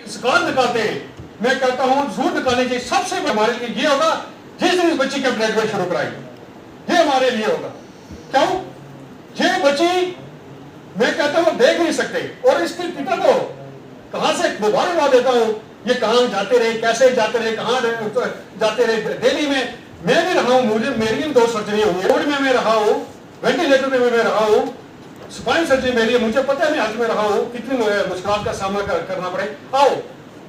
Scale निकालते हैं। मैं कहता हूं झूठ निकालने चाहिए। सबसे हमारे लिए ये होगा जिस दिन इस बच्ची की ट्रीटमेंट शुरू कराएंगे, ये हमारे लिए होगा। क्यों? ये बच्ची मैं कहता हूं देख नहीं सकते, और इसके पिता को कहां से मुबारकबाद देता हूं। ये कहां जाते रहे, कैसे जाते रहे, कहां जाते रहे। दिल्ली में मैं भी रहा हूं, मुझे मेरी 2 सर्जरी हुई, रोड में मैं रहा हूं, वेंटिलेटर में मैं रहा हूं, स्पाइन सर्जरी मेरी है, मुझे पता है मैं हाथ में रहा हूं कितनी मुश्किल का सामना करना पड़े। आओ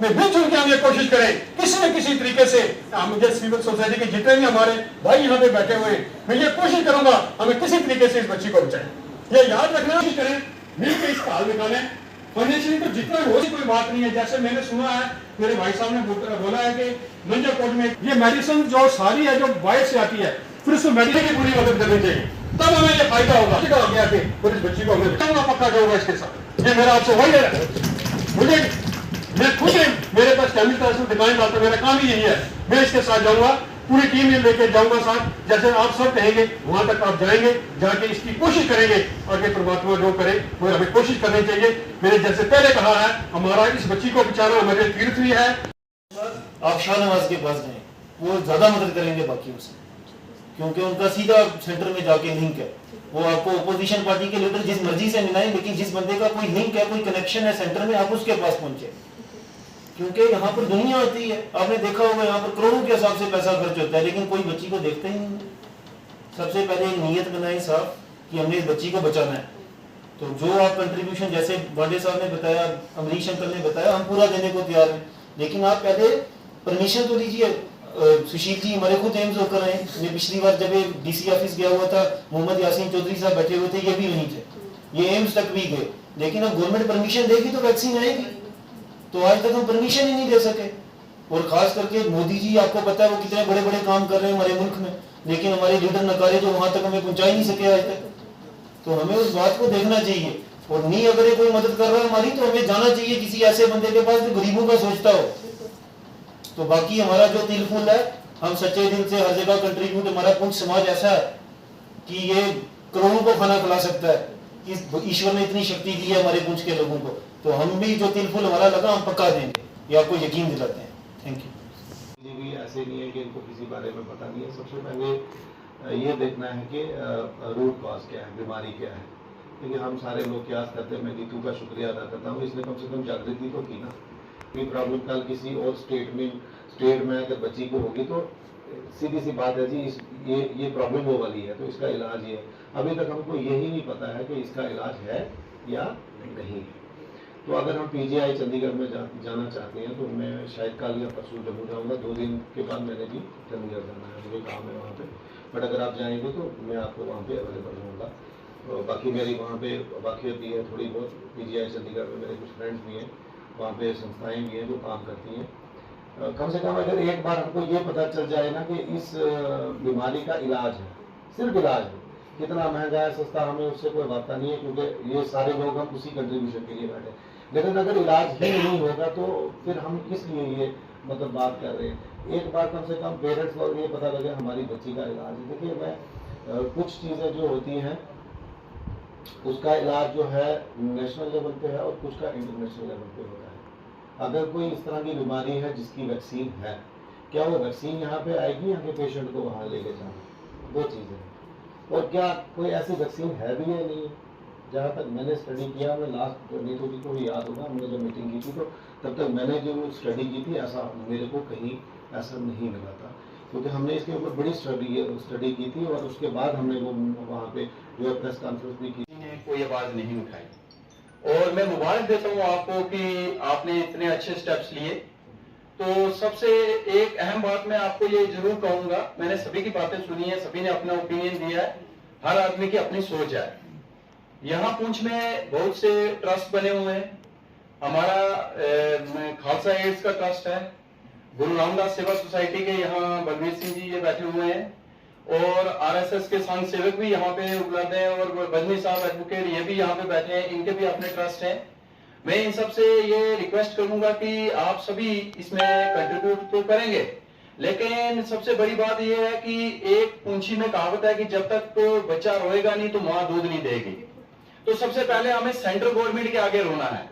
मैं मिलजुल के हम ये कोशिश करें किसी न किसी तरीके से। मुझे सिविल सोसाइटी के जितने भी हमारे भाई यहाँ पे बैठे हुए हैं, मैं ये कोशिश करूंगा हमें किसी तरीके से इस बच्ची को बचाएं। ये याद रखना करें, मिलकर इसका हल निकालें। फाइनेंशियली तो जितना हो कोई बात नहीं है। जैसे मैंने सुना है, मेरे भाई साहब ने बोला है कि मंजाकोट में ये मेडिसिन जो सारी है जो बाहर से आती है, फिर उसको मेडिसिन की पूरी मदद करनी चाहिए, तब हमें ये फायदा होगा। हो गया कि इस बच्ची को हमें बचाऊंगा, पक्का करूंगा इसके साथ। ये मेरा आपसे वही है। मुझे मैं खुद मेरे पास केमिकल दुकान डालता, मेरा काम ही यही है। मैं इसके साथ जाऊंगा, पूरी टीम में लेके जाऊंगा साथ, जैसे आप सब कहेंगे वहां तक आप जाएंगे, जाके इसकी कोशिश करेंगे। आगे परमात्मा जो करे वो हमें कोशिश करनी चाहिए। मैंने जैसे पहले कहा है, हमारा इस बच्ची को बचाना हमारे तीर्थ भी है। आप शाहनवाज के पास गए, वो ज्यादा मदद करेंगे बाकियों से, क्योंकि उनका सीधा सेंटर में जाके लिंक है। वो आपको ओपोजिशन पार्टी के लीडर जिस मर्जी से मिलाएं, लेकिन जिस बंदे का कोई लिंक है, कोई कनेक्शन है सेंटर में, आप उसके पास पहुंचे। क्योंकि यहाँ पर दुनिया होती है, आपने देखा होगा यहाँ पर करोड़ों के हिसाब से पैसा खर्च होता है, लेकिन कोई बच्ची को देखते ही नहीं। सबसे पहले एक नीयत बनाए साफ कि हमने इस बच्ची को बचाना है। तो जो आप कंट्रीब्यूशन, जैसे वाडे साहब ने बताया, अमरीश अंकल ने बताया, हम पूरा देने को तैयार हैं, लेकिन आप पहले परमिशन तो लीजिए। सुशील जी हमारे खुद एम्स होकर आए। मैं पिछली बार जब डीसी ऑफिस गया हुआ था, मोहम्मद यासीन चौधरी साहब बैठे हुए थे, ये भी वहीं थे, ये एम्स तक भी गए। लेकिन अब गवर्नमेंट परमिशन देगी तो वैक्सीन आएगी। तो आज तक हम परमिशन ही नहीं दे सके। और खास करके मोदी जी, आपको पता है वो कितने बड़े बड़े काम कर रहे हैं हमारे मुल्क में, लेकिन हमारे लीडर नकारे जो वहां तक हमें पहुंचा ही नहीं सके आज तक। तो हमें उस बात को देखना चाहिए, और नहीं अगर कोई मदद कर रहा है हमारी, तो हमें जाना चाहिए किसी ऐसे बंदे के पास जो गरीबों का सोचता हो। तो बाकी हमारा जो तिल फुल है, हम सच्चे दिल से हर जगह कंट्रीब्यूट, हमारा पुंछ समाज ऐसा है कि ये करोड़ों को खाना खिला सकता है। ईश्वर ने इतनी शक्ति दी है हमारे पुंछ के लोगों को, तो हम भी जो तिल फुल हमारा लगा हम पक्का देंगे, ये आपको यकीन दिलाते हैं। Thank you. ये भी ऐसे नहीं है कि इनको किसी बारे में पता नहीं है। सबसे पहले ये देखना है कि रूट कॉज क्या है, बीमारी क्या है। क्योंकि हम सारे लोग क्या करते हैं, मैं नीतू का शुक्रिया अदा करता हूँ, इसने कम से कम जागृति तो की ना। कोई प्रॉब्लम कल किसी और स्टेट में अगर बच्ची को होगी तो सीधी सी बात है जी, ये प्रॉब्लम वो वाली है, तो इसका इलाज ये है। अभी तक हमको यही नहीं पता है कि इसका इलाज है या नहीं है। तो अगर हम पीजीआई चंडीगढ़ में जाना चाहते हैं तो मैं शायद कल या परसों जरूर जाऊँगा। 2 दिन के बाद मैंने भी चंडीगढ़ जाना है, मुझे काम है वहाँ पे। बट अगर आप जाएंगे तो मैं आपको वहाँ पे अवेलेबल रहूँगा। तो बाकी मेरी वहाँ पे वाक़ियत भी है थोड़ी बहुत। पीजीआई चंडीगढ़ में मेरे कुछ फ्रेंड्स भी हैं, वहाँ पे संस्थाएँ भी हैं जो काम करती हैं। कम से कम अगर एक बार हमको ये पता चल जाए ना कि इस बीमारी का इलाज है, सिर्फ इलाज है, कितना महंगा है सस्ता हमें उससे कोई वास्ता नहीं है, क्योंकि ये सारे लोग हम उसी कंट्रीब्यूशन के लिए बैठे। लेकिन अगर इलाज ही नहीं होगा तो फिर हम किस लिए ये मतलब बात कर रहे हैं। एक बार कम से कम पेरेंट्स को ये पता लगे हमारी बच्ची का इलाज है। देखिए मैं कुछ चीज़ें जो होती हैं उसका इलाज जो है नेशनल लेवल पे है और कुछ का इंटरनेशनल लेवल पे होता है। अगर कोई इस तरह की बीमारी है जिसकी वैक्सीन है, क्या वो वैक्सीन यहाँ पे आएगी या फिर पेशेंट को वहाँ लेके जाना, 2 चीज़ें हैं। और क्या कोई ऐसी वैक्सीन है भी या नहीं है। जहाँ तक मैंने स्टडी किया, मैं लास्ट नीतू जी को भी याद होगा, हमने जब मीटिंग की थी तो तब तक मैंने जो स्टडी की थी ऐसा मेरे को कहीं ऐसा नहीं मिला था, क्योंकि हमने इसके ऊपर बड़ी स्टडी की थी और उसके बाद हमने वो वहाँ पे जो है प्रेस कॉन्फ्रेंस भी की। कोई आवाज नहीं उठाई, और मैं मुबारक देता हूँ आपको कि आपने इतने अच्छे स्टेप्स लिए। तो सबसे एक अहम बात मैं आपको ये जरूर कहूंगा, मैंने सभी की बातें सुनी है, सभी ने अपना ओपिनियन दिया है, हर आदमी की अपनी सोच है। यहाँ पुंछ में बहुत से ट्रस्ट बने हुए हैं। हमारा खालसा एड्स का ट्रस्ट है, गुरु रामदास सेवा सोसाइटी के यहाँ बलवीर सिंह जी ये बैठे हुए हैं, और आरएसएस के संघ सेवक भी यहाँ पे उपलब्ध हैं, और बजनी साहब एडवोकेट ये भी यहाँ पे बैठे हैं, इनके भी अपने ट्रस्ट हैं। मैं इन सबसे ये रिक्वेस्ट करूंगा कि आप सभी इसमें कंट्रीब्यूट तो करेंगे, लेकिन सबसे बड़ी बात यह है कि एक पुंछी में कहावत है कि जब तक तो बच्चा रोएगा नहीं तो माँ दूध नहीं देगी। तो सबसे पहले हमें सेंट्रल गवर्नमेंट के आगे रोना है,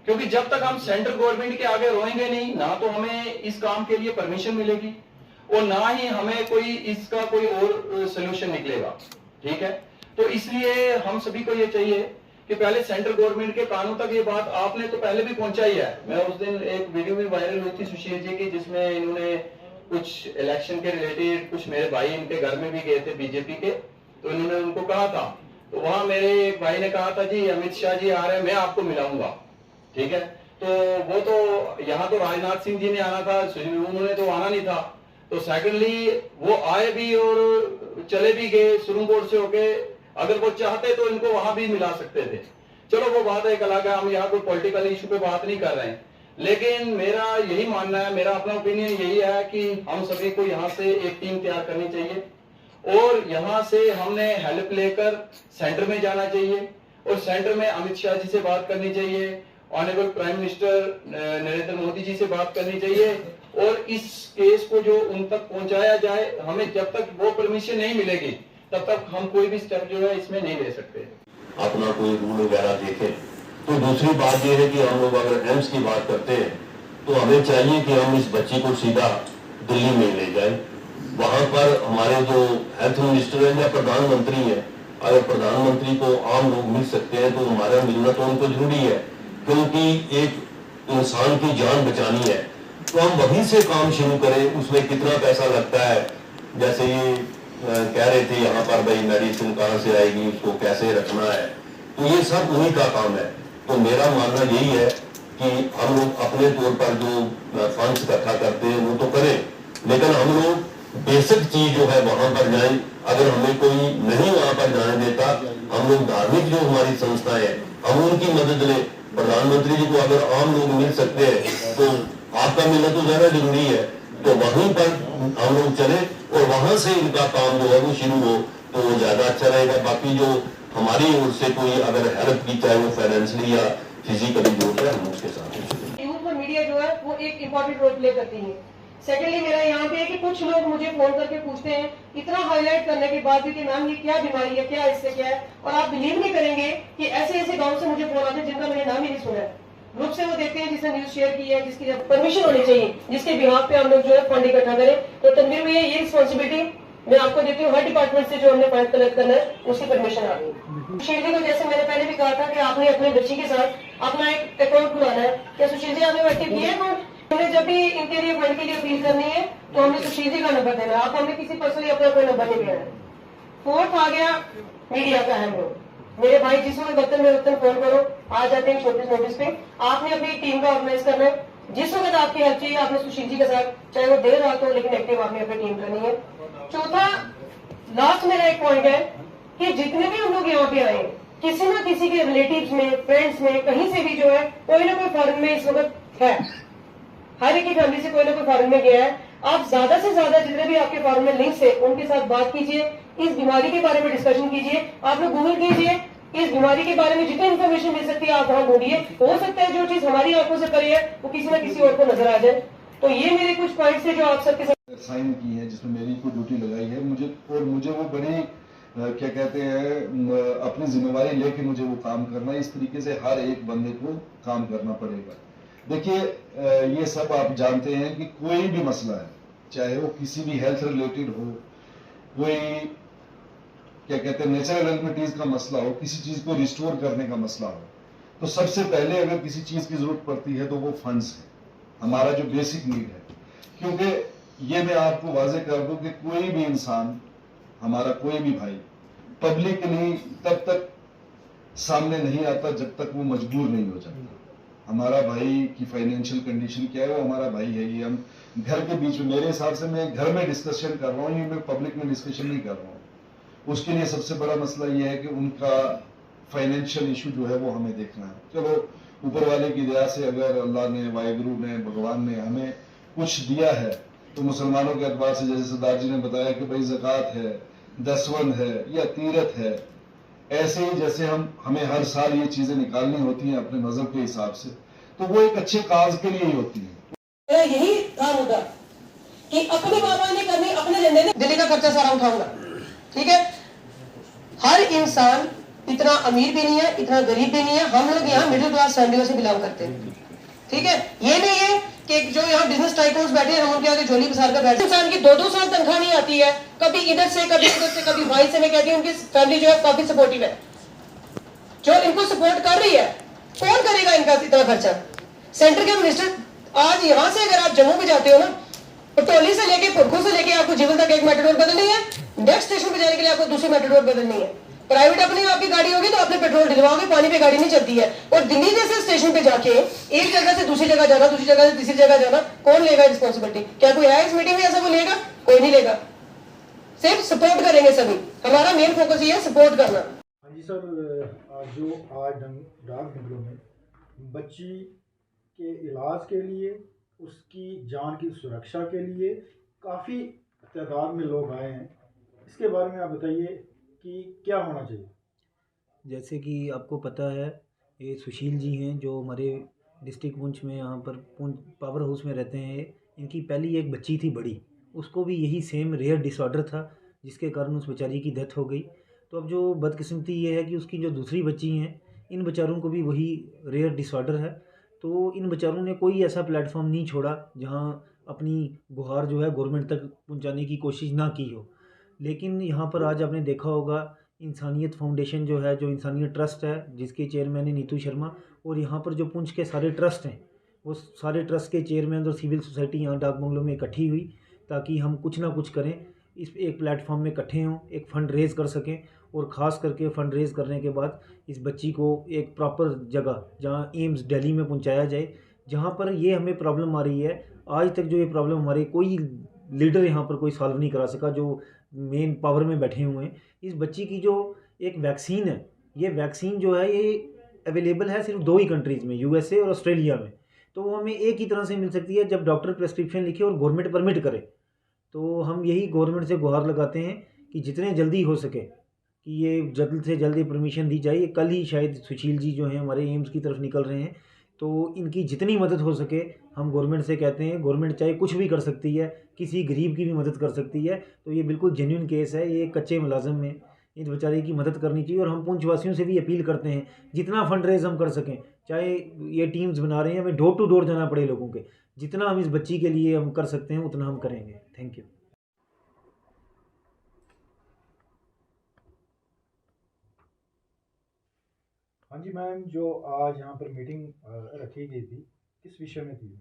क्योंकि जब तक हम सेंट्रल गवर्नमेंट के आगे रोएंगे नहीं, ना तो हमें इस काम के लिए परमिशन मिलेगी और ना ही हमें कोई इसका कोई और सोल्यूशन निकलेगा। ठीक है, तो इसलिए हम सभी को ये चाहिए कि पहले सेंट्रल गवर्नमेंट के कानों तक ये बात आपने तो पहले भी पहुंचाई है। मैं उस दिन एक वीडियो भी वायरल हुई थी सुशील जी की, जिसमें इन्होंने कुछ इलेक्शन के रिलेटेड, कुछ मेरे भाई इनके घर में भी गए थे बीजेपी के, तो इन्होंने उनको कहा था, तो वहां मेरे एक भाई ने कहा था जी अमित शाह जी आ रहे हैं, मैं आपको मिलाऊंगा। ठीक है, तो वो तो यहाँ तो राजनाथ सिंह जी ने आना था, उन्होंने तो आना नहीं था। तो सेकंडली वो आए भी और चले भी गए सुरुंगकोट से होके, अगर वो चाहते तो इनको वहां भी मिला सकते थे। चलो वो बात एक अलग है, हम यहाँ कोई पॉलिटिकल इशू पे बात नहीं कर रहे हैं, लेकिन मेरा यही मानना है, मेरा अपना ओपिनियन यही है कि हम सभी को यहाँ से एक टीम तैयार करनी चाहिए और यहाँ से हमने हेल्प लेकर सेंटर में जाना चाहिए और सेंटर में अमित शाह जी से बात करनी चाहिए, honourable prime minister Narendra Modi ji से बात करनी चाहिए और इस केस को जो उन तक पहुंचाया जाए। हमें जब तक वो परमिशन नहीं मिलेगी तब तक हम कोई भी स्टेप जो है इसमें नहीं ले सकते। अपना कोई रूल वगैरह देखें। तो दूसरी बात यह है कि हम लोग अगर एम्स की बात करते हैं तो हमें चाहिए कि हम इस बच्ची को सीधा दिल्ली में ले जाएं। वहां पर हमारे जो हेल्थ मिनिस्टर हैं या प्रधानमंत्री हैं, अगर प्रधानमंत्री को आम लोग मिल सकते हैं तो हमारा मिलना तो उनको जरूरी है, क्योंकि एक इंसान की जान बचानी है। तो हम वहीं से काम शुरू करें। उसमें कितना पैसा लगता है, जैसे ये कह रहे थे यहाँ पर भाई मेडिसिन कहाँ से आएगी, उसको कैसे रखना है, तो ये सब उन्हीं का काम है। तो मेरा मानना यही है कि हम लोग अपने तौर पर जो फंड्स इकट्ठा करते हैं वो तो करें, लेकिन हम लोग बेसिक चीज जो है वहां पर जाएं। अगर हमें कोई नहीं वहां पर जाने देता, हम लोग धार्मिक जो हमारी संस्थाएं हैं हम उनकी मदद लें। प्रधानमंत्री जी को अगर आम लोग मिल सकते हैं तो आपका मिलना तो ज्यादा जरूरी है, तो वहीं पर हम लोग चले और वहां से इनका काम जो है वो शुरू हो तो वो ज्यादा अच्छा रहेगा। बाकी जो हमारी ओर से कोई अगर हेल्प की, चाहे वो फाइनेंशियली या फिजिकली जो है, हम उसके साथ। यूथ और मीडिया जो है वो एक इम्पोर्टेंट रोल प्ले करती है। सेकेंडली मेरा यहाँ पे है कि कुछ लोग मुझे फोन करके पूछते हैं, इतना हाईलाइट करने के बाद भी कि मैम ये क्या बीमारी है, क्या इससे क्या है, और आप बिलीव नहीं करेंगे कि ऐसे ऐसे गांव से मुझे फोन आते हैं जिनका मैंने नाम ही नहीं सुना है। ग्रुप से वो देखते हैं जिसने न्यूज शेयर की है, जिसकी परमिशन होनी चाहिए, जिसके बिहाफ पे हम लोग जो है फंड इकट्ठा करें। तो तनवीर भैया ये रिस्पॉन्सिबिलिटी मैं आपको देती हूँ, हर डिपार्टमेंट से जो हमने फंड कलेक्ट करना है उसकी परमिशन आ रही है। सुशील जी को जैसे मैंने पहले भी कहा था कि आपने अपने बच्ची के साथ अपना एक अकाउंट खुलाना है, क्या सुशील जी आपने एक्टिव किया है? हमने जब भी इनके लिए फंड के लिए अपील करनी है तो हमने सुशील जी का नंबर देना है, आप हमें किसी पर्सनली अपना कोई नंबर नहीं देना है। फोर्थ आ गया मीडिया का अहम रोल। मेरे भाई जिस वक्त वक्तन में वक्तन फोन करो आ जाते हैं छोटे नोटिस पे। आपने अपनी टीम का ऑर्गेनाइज करना है, जिस वक्त आपकी हेल्प चाहिए आपने सुशील जी के साथ, चाहे वो देर रात हो, लेकिन एक्टिव आपने अपनी टीम करनी है। चौथा लास्ट मेरा एक पॉइंट है कि जितने भी हम लोग यहाँ पे आए, किसी ना किसी के रिलेटिव्स में, फ्रेंड्स में, कहीं से भी जो है कोई ना कोई फॉरेन में इस वक्त है, हर एक की फैमिली से कोई ना कोई फॉरेन में गया है। आप ज्यादा से ज्यादा जितने भी आपके फॉरेन में लिंक्स है उनके साथ बात कीजिए, इस बीमारी के बारे में डिस्कशन कीजिए, आप लोग गूगल कीजिए, इस बीमारी के बारे में जितनी इन्फॉर्मेशन मिल सकती है आप वहां ढूंढिए। हो सकता है जो चीज हमारी आंखों से परे है वो किसी ना किसी और को नजर आ जाए। तो ये मेरे कुछ पॉइंट्स है जो आप सबके साथ साइन की है, जिसमें मेरी को ड्यूटी लगाई है मुझे वो बड़ी क्या कहते हैं अपनी जिम्मेवारी लेके मुझे वो काम करना है। इस तरीके से हर एक बंदे को काम करना पड़ेगा। देखिए ये सब आप जानते हैं कि कोई भी मसला है, चाहे वो किसी भी हेल्थ रिलेटेड हो, कोई क्या कहते हैं नेचुरल एलिमिटीज का मसला हो, किसी चीज को रिस्टोर करने का मसला हो, तो सबसे पहले अगर किसी चीज की जरूरत पड़ती है तो वो फंड्स है, हमारा जो बेसिक नीड है। क्योंकि ये मैं आपको वाजे कर दूं कि कोई भी इंसान, हमारा कोई भी भाई पब्लिकली तब तक सामने नहीं आता जब तक वो मजबूर नहीं हो जाता। हमारा भाई की फाइनेंशियल कंडीशन क्या है, वो हमारा भाई है। ये हम घर के बीच में, मेरे हिसाब से मैं घर में डिस्कशन कर रहा हूँ, ये मैं पब्लिक में डिस्कशन नहीं कर रहा हूँ। उसके लिए सबसे बड़ा मसला ये है कि उनका फाइनेंशियल इशू जो है वो हमें देखना है। चलो ऊपर वाले की दया से अगर अल्लाह ने, वाहिगुरु ने, भगवान ने हमें कुछ दिया है तो मुसलमानों के अतबार से, जैसे सरदार जी ने बताया कि भाई ज़कात है, दसवंध है या तीरथ है, ऐसे ही जैसे हमें हर साल ये चीजें निकालनी होती हैं अपने मजहब के हिसाब से, तो वो एक अच्छे काज के लिए ही होती है। यही काम होगा कि अपनी बाबा ने करनी, अपने झंडे ने दिल्ली का खर्चा सारा उठाऊंगा। ठीक है, हर इंसान इतना अमीर भी नहीं है, इतना गरीब भी नहीं है। हम लोग यहाँ मिडिल क्लास फैमिलियों से बिलोंग करते हैं, ठीक है। ये नहीं है कि जो यहाँ बिजनेस टाइकून्स बैठे हैं हम उनके आगे झोली पसार कर बैठे। इंसान की 2-2 साल तनख्वाह नहीं आती है, कभी इधर से कभी उधर से कभी भाई से। मैं कहती हूँ उनकी फैमिली जो है काफी सपोर्टिव है, जो इनको सपोर्ट कर रही है। कौन करेगा इनका इतना खर्चा? सेंटर के मिनिस्टर आज यहाँ से अगर आप जम्मू में जाते हो ना, पटोली से लेके पुरखू से लेके आपको जीवन तक एक मेट्रो बदलनी है, नेक्स्ट स्टेशन पे जाने के लिए आपको दूसरी मेट्रो बदलनी है। प्राइवेट अपनी आपकी गाड़ी होगी तो आपने पेट्रोल डलवाओगे, पानी पे गाड़ी नहीं चलती है। और दिल्ली जैसे स्टेशन पे जाके एक जगह से दूसरी जगह जाना, दूसरी जगह से तीसरी जगह जाना, कौन लेगा रिस्पॉन्सिबिलिटी? क्या कोई आया इस मीटिंग में ऐसा कोई लेगा? कोई नहीं लेगा। सिर्फ सपोर्ट करेंगे सभी। हमारा मेन फोकस ये है सपोर्ट करना। हाँ जी सर, आज डाक बंगलों में बच्ची के इलाज के लिए, उसकी जान की सुरक्षा के लिए काफ़ी तादाद में लोग आए हैं। इसके बारे में आप बताइए कि क्या होना चाहिए। जैसे कि आपको पता है, ये सुशील जी हैं जो हमारे डिस्ट्रिक्ट पुंछ में यहाँ पर पुंछ पावर हाउस में रहते हैं। इनकी पहली एक बच्ची थी बड़ी, उसको भी यही सेम रेयर डिसऑर्डर था जिसके कारण उस बेचारी की डेथ हो गई। तो अब जो बदकिस्मती ये है कि उसकी जो दूसरी बच्ची हैं, इन बेचारों को भी वही रेयर डिसऑर्डर है। तो इन बेचारों ने कोई ऐसा प्लेटफॉर्म नहीं छोड़ा जहाँ अपनी गुहार जो है गवर्नमेंट तक पहुँचाने की कोशिश ना की हो। लेकिन यहाँ पर आज आपने देखा होगा इंसानियत फाउंडेशन जो है, जो इंसानियत ट्रस्ट है, जिसके चेयरमैन है नीतू शर्मा, और यहाँ पर जो पुंछ के सारे ट्रस्ट हैं, वो सारे ट्रस्ट के चेयरमैन और सिविल सोसाइटी यहाँ डाक बंगलों में इकट्ठी हुई ताकि हम कुछ ना कुछ करें, इस एक प्लेटफॉर्म में इकट्ठे हों, एक फ़ंड रेज़ कर सकें। और ख़ास करके फ़ंड रेज़ करने के बाद इस बच्ची को एक प्रॉपर जगह जहाँ एम्स दिल्ली में पहुँचाया जाए, जहाँ पर ये हमें प्रॉब्लम आ रही है। आज तक जो ये प्रॉब्लम हमारे कोई लीडर यहाँ पर कोई सॉल्व नहीं करा सका, जो मेन पावर में बैठे हुए हैं। इस बच्ची की जो एक वैक्सीन है, ये वैक्सीन जो है ये अवेलेबल है सिर्फ 2 ही कंट्रीज़ में, यूएसए और ऑस्ट्रेलिया में। तो वो हमें एक ही तरह से मिल सकती है जब डॉक्टर प्रेस्क्रिप्शन लिखे और गवर्नमेंट परमिट करे। तो हम यही गवर्नमेंट से गुहार लगाते हैं कि जितने जल्दी हो सके कि ये जल्द से जल्द परमिशन दी जाए। कल ही शायद सुशील जी जो हैं हमारे एम्स की तरफ निकल रहे हैं, तो इनकी जितनी मदद हो सके हम गवर्नमेंट से कहते हैं। गवर्नमेंट चाहे कुछ भी कर सकती है, किसी गरीब की भी मदद कर सकती है। तो ये बिल्कुल जेन्युइन केस है, ये कच्चे मुलाजिम में इस बेचारे की मदद करनी चाहिए। और हम पुंछवासियों से भी अपील करते हैं जितना फंड रेज हम कर सकें, चाहे ये टीम्स बना रहे हैं, हमें डोर टू डोर जाना पड़े लोगों के, जितना हम इस बच्ची के लिए हम कर सकते हैं उतना हम करेंगे। Thank you. हाँ जी मैम, जो आज यहाँ पर मीटिंग रखी गई थी, किस विषय में थी?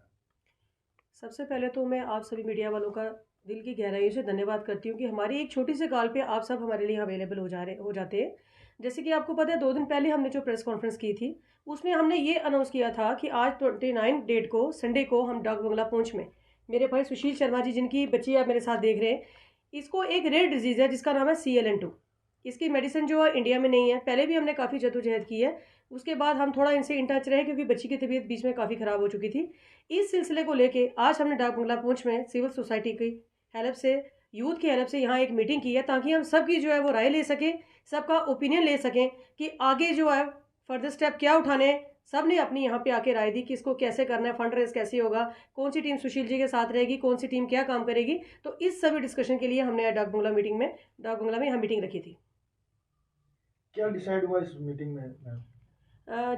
सबसे पहले तो मैं आप सभी मीडिया वालों का दिल की गहराइयों से धन्यवाद करती हूँ कि हमारी एक छोटी सी कॉल पे आप सब हमारे लिए अवेलेबल हो जाते हैं। जैसे कि आपको पता है 2 दिन पहले हमने जो प्रेस कॉन्फ्रेंस की थी, उसमें हमने ये अनाउंस किया था कि आज 29 डेट को संडे को हम डाक बंगला पुंछ में मेरे भाई सुशील शर्मा जी, जिनकी बच्ची आप मेरे साथ देख रहे हैं, इसको एक रेयर डिजीज़ है जिसका नाम है CLN2। इसकी मेडिसिन जो है इंडिया में नहीं है। पहले भी हमने काफ़ी जद्दोजहद की है, उसके बाद हम थोड़ा इनसे इन टच रहे क्योंकि बच्ची की तबीयत बीच में काफ़ी ख़राब हो चुकी थी। इस सिलसिले को लेके आज हमने डाक बंगला पुंछ में सिविल सोसाइटी की हेल्प से, यूथ की हेल्प से यहाँ एक मीटिंग की है ताकि हम सबकी जो है वो राय ले सकें, सबका ओपिनियन ले सकें कि आगे जो है फर्दर स्टेप क्या उठाने हैं। सब ने अपनी यहाँ पे आके राय दी कि इसको कैसे करना है, फंड रेज कैसे होगा, कौन सी टीम सुशील जी के साथ रहेगी, कौन सी टीम क्या काम करेगी। तो इस सभी डिस्कशन के लिए हमने डाक बंगला में यहाँ मीटिंग रखी थी। क्या डिसाइड हुआ इस मीटिंग में?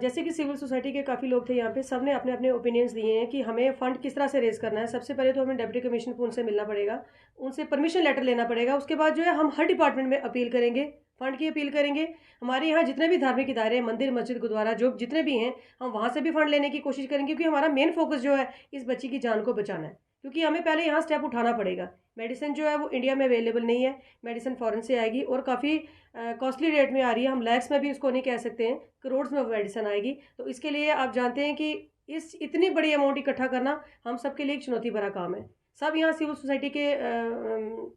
जैसे कि सिविल सोसाइटी के काफ़ी लोग थे यहाँ पे, सब ने अपने अपने ओपिनियंस दिए हैं कि हमें फ़ंड किस तरह से रेज़ करना है। सबसे पहले तो हमें डिप्टी कमिश्नर को उनसे मिलना पड़ेगा, उनसे परमिशन लेटर लेना पड़ेगा। उसके बाद जो है हम हर डिपार्टमेंट में अपील करेंगे, फ़ंड की अपील करेंगे। हमारे यहाँ जितने भी धार्मिक इदारे, मंदिर, मस्जिद, गुरुद्वारा जो जितने भी हैं, हम वहाँ से भी फ़ंड लेने की कोशिश करेंगे क्योंकि हमारा मेन फोकस जो है इस बच्ची की जान को बचाना है। क्योंकि हमें पहले यहाँ स्टेप उठाना पड़ेगा। मेडिसिन जो है वो इंडिया में अवेलेबल नहीं है, मेडिसिन फ़ॉरेन से आएगी और काफ़ी कॉस्टली रेट में आ रही है। हम लैक्स में भी उसको नहीं कह सकते हैं, करोड़ में वो मेडिसिन आएगी। तो इसके लिए आप जानते हैं कि इस इतनी बड़ी अमाउंट इकट्ठा करना हम सबके लिए एक चुनौती भरा काम है। सब यहाँ सिविल सोसाइटी के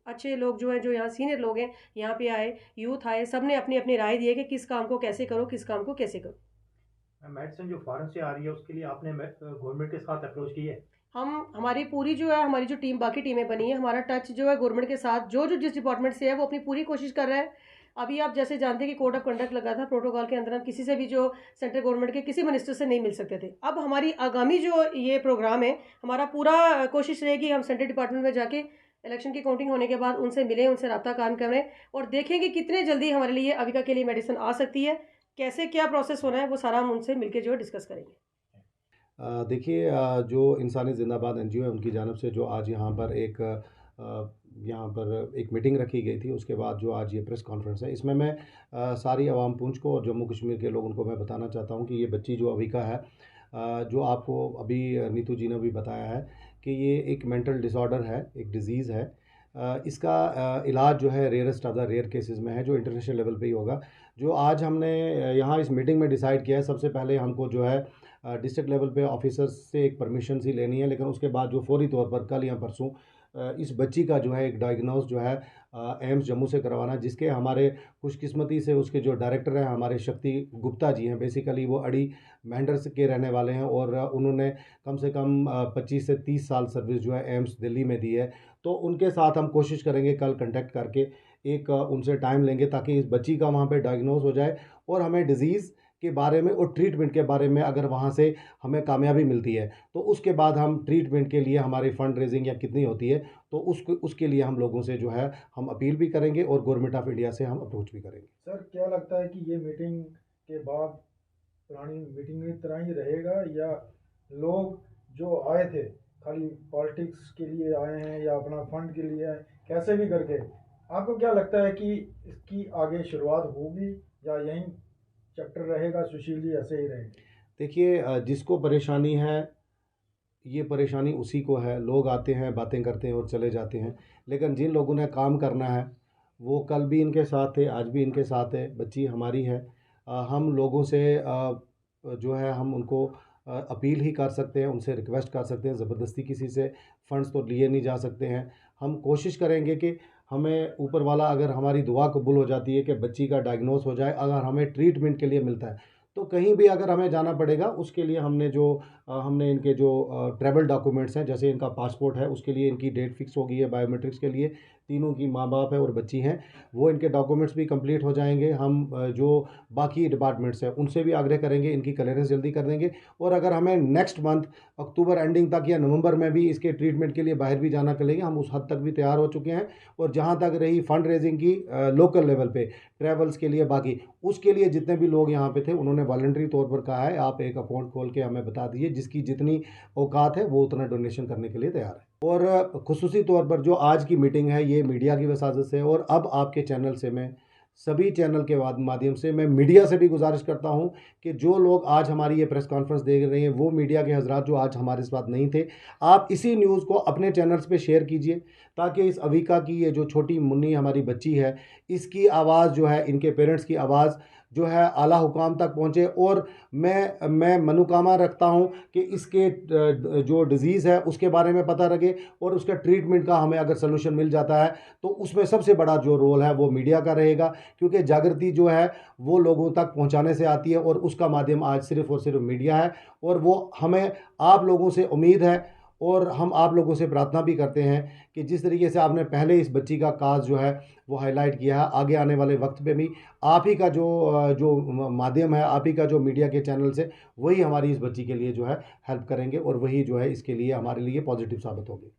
अच्छे लोग जो हैं, जो यहाँ सीनियर लोग हैं, यहाँ पे आए, यूथ आए, सब ने अपनी अपनी राय दी है कि किस काम को कैसे करो, किस काम को कैसे करो। मेडिसिन जो फॉरेन से आ रही है उसके लिए आपने गवर्नमेंट के साथ अप्रोच की है? हमारी पूरी जो है, हमारी जो टीम, बाकी टीमें बनी है, हमारा टच जो है गवर्नमेंट के साथ, जो जिस डिपार्टमेंट से है वो अपनी पूरी कोशिश कर रहा है। अभी आप जैसे जानते हैं कि कोड ऑफ कंडक्ट लगा था, प्रोटोकॉल के अंदर हम किसी से भी जो सेंट्रल गवर्नमेंट के किसी मिनिस्टर से नहीं मिल सकते थे। अब हमारी आगामी जो ये प्रोग्राम है, हमारा पूरा कोशिश रहेगी हम सेंट्रल डिपार्टमेंट में जाके इलेक्शन की काउंटिंग होने के बाद उनसे मिलें, उनसे रब्ता कायम करें और देखें कि कितने जल्दी हमारे लिए अविका के लिए मेडिसिन आ सकती है, कैसे क्या प्रोसेस होना है, वो सारा हम उनसे मिलकर जो है डिस्कस करेंगे। देखिए, जो इंसानी जिंदाबाद एनजीओ है उनकी जानब से जो आज यहाँ पर एक मीटिंग रखी गई थी, उसके बाद जो आज ये प्रेस कॉन्फ्रेंस है, इसमें मैं सारी आवाम पूंछ को और जम्मू कश्मीर के लोगों को मैं बताना चाहता हूँ कि ये बच्ची जो अविका है, जो आपको अभी नीतू जी ने भी बताया है कि ये एक मेंटल डिसऑर्डर है, एक डिज़ीज़ है। इसका इलाज जो है rarest of the rare cases में है, जो इंटरनेशनल लेवल पे ही होगा। जो आज हमने यहाँ इस मीटिंग में डिसाइड किया है, सबसे पहले हमको जो है डिस्ट्रिक्ट लेवल पे ऑफिसर्स से एक परमिशन सी लेनी है, लेकिन उसके बाद जो फौरी तौर पर कल या परसों इस बच्ची का जो है एक डायग्नोस जो है एम्स जम्मू से करवाना, जिसके हमारे खुशकिस्मती से उसके जो डायरेक्टर हैं हमारे शक्ति गुप्ता जी हैं। बेसिकली वो अड़ी मेंढर के रहने वाले हैं और उन्होंने कम से कम 25 से 30 साल सर्विस जो है एम्स दिल्ली में दी है। तो उनके साथ हम कोशिश करेंगे कल कांटेक्ट करके एक उनसे टाइम लेंगे ताकि इस बच्ची का वहाँ पे डायग्नोस हो जाए और हमें डिज़ीज़ के बारे में और ट्रीटमेंट के बारे में अगर वहाँ से हमें कामयाबी मिलती है तो उसके बाद हम ट्रीटमेंट के लिए हमारी फ़ंड रेजिंग या कितनी होती है तो उसके लिए हम लोगों से जो है हम अपील भी करेंगे और गवर्नमेंट ऑफ इंडिया से हम अप्रोच भी करेंगे। सर, क्या लगता है कि ये मीटिंग के बाद पुरानी मीटिंग की तरह ही रहेगा या लोग जो आए थे खाली पॉलिटिक्स के लिए आए हैं या अपना फंड के लिए आए, कैसे भी करके, आपको क्या लगता है कि इसकी आगे शुरुआत होगी या यहीं चैप्टर रहेगा, सुशील जी ऐसे ही रहेंगे? देखिए, जिसको परेशानी है ये परेशानी उसी को है। लोग आते हैं, बातें करते हैं और चले जाते हैं, लेकिन जिन लोगों ने काम करना है वो कल भी इनके साथ थे, आज भी इनके साथ है। बच्ची हमारी है। हम लोगों से जो है हम उनको अपील ही कर सकते हैं, उनसे रिक्वेस्ट कर सकते हैं। ज़बरदस्ती किसी से फ़ंड्स तो लिए नहीं जा सकते हैं। हम कोशिश करेंगे कि हमें ऊपर वाला अगर हमारी दुआ कबूल हो जाती है कि बच्ची का डायग्नोस हो जाए, अगर हमें ट्रीटमेंट के लिए मिलता है तो कहीं भी अगर हमें जाना पड़ेगा उसके लिए हमने इनके जो ट्रैवल डॉक्यूमेंट्स हैं, जैसे इनका पासपोर्ट है उसके लिए इनकी डेट फिक्स हो गई है। बायोमेट्रिक्स के लिए तीनों की माँ बाप है और बच्ची हैं, वो इनके डॉक्यूमेंट्स भी कंप्लीट हो जाएंगे। हम जो बाकी डिपार्टमेंट्स हैं उनसे भी आग्रह करेंगे इनकी क्लियरेंस जल्दी कर देंगे। और अगर हमें नेक्स्ट मंथ अक्टूबर एंडिंग तक या नवंबर में भी इसके ट्रीटमेंट के लिए बाहर भी जाना चलेंगे, हम उस हद तक भी तैयार हो चुके हैं। और जहाँ तक रही फंड रेजिंग की लोकल लेवल पे ट्रैवल्स के लिए, बाकी उसके लिए जितने भी लोग यहाँ पे थे उन्होंने वॉलंटरी तौर पर कहा है आप एक अकाउंट खोल के हमें बता दीजिए, जिसकी जितनी औकात है वो उतना डोनेशन करने के लिए तैयार है। और खुसूसी तौर पर जो आज की मीटिंग है ये मीडिया की वसाजत से, और अब आपके चैनल से मैं सभी चैनल के माध्यम से मैं मीडिया से भी गुजारिश करता हूं कि जो लोग आज हमारी ये प्रेस कॉन्फ्रेंस देख रहे हैं वो मीडिया के हजरात जो आज हमारे साथ नहीं थे, आप इसी न्यूज़ को अपने चैनल्स पे शेयर कीजिए ताकि इस अविका की ये जो छोटी मुन्नी हमारी बच्ची है इसकी आवाज़ जो है, इनके पेरेंट्स की आवाज़ जो है आला हुकाम तक पहुँचे। और मैं मनोकामना रखता हूँ कि इसके जो डिज़ीज़ है उसके बारे में पता लगे और उसका ट्रीटमेंट का हमें अगर सलूशन मिल जाता है तो उसमें सबसे बड़ा जो रोल है वो मीडिया का रहेगा, क्योंकि जागृति जो है वो लोगों तक पहुँचाने से आती है और उसका माध्यम आज सिर्फ़ और सिर्फ मीडिया है। और वो हमें आप लोगों से उम्मीद है और हम आप लोगों से प्रार्थना भी करते हैं कि जिस तरीके से आपने पहले इस बच्ची का काज जो है वो हाईलाइट किया है, आगे आने वाले वक्त पे भी आप ही का जो माध्यम है, आप ही का जो मीडिया के चैनल्स है, वही हमारी इस बच्ची के लिए जो है हेल्प करेंगे और वही जो है इसके लिए हमारे लिए पॉजिटिव साबित होगी।